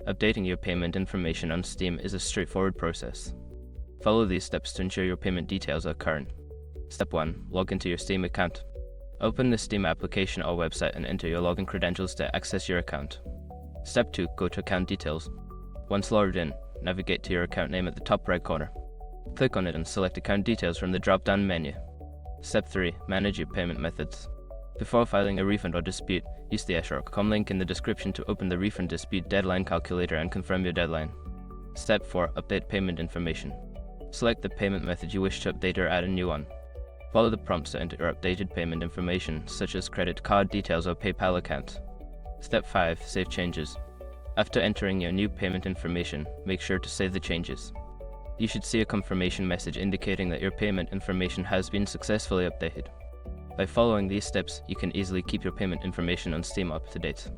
Updating your payment information on Steam is a straightforward process. Follow these steps to ensure your payment details are current. Step 1. Log into your Steam account. Open the Steam application or website and enter your login credentials to access your account. Step 2. Go to Account Details. Once logged in, navigate to your account name at the top right corner. Click on it and select Account Details from the drop-down menu. Step 3. Manage your payment methods. Before filing a refund or dispute, use the eshrock.com link in the description to open the refund dispute deadline calculator and confirm your deadline. Step 4. Update payment information. Select the payment method you wish to update or add a new one. Follow the prompts to enter your updated payment information, such as credit card details or PayPal account. Step 5. Save changes. After entering your new payment information, make sure to save the changes. You should see a confirmation message indicating that your payment information has been successfully updated. By following these steps, you can easily keep your payment information on Steam up to date.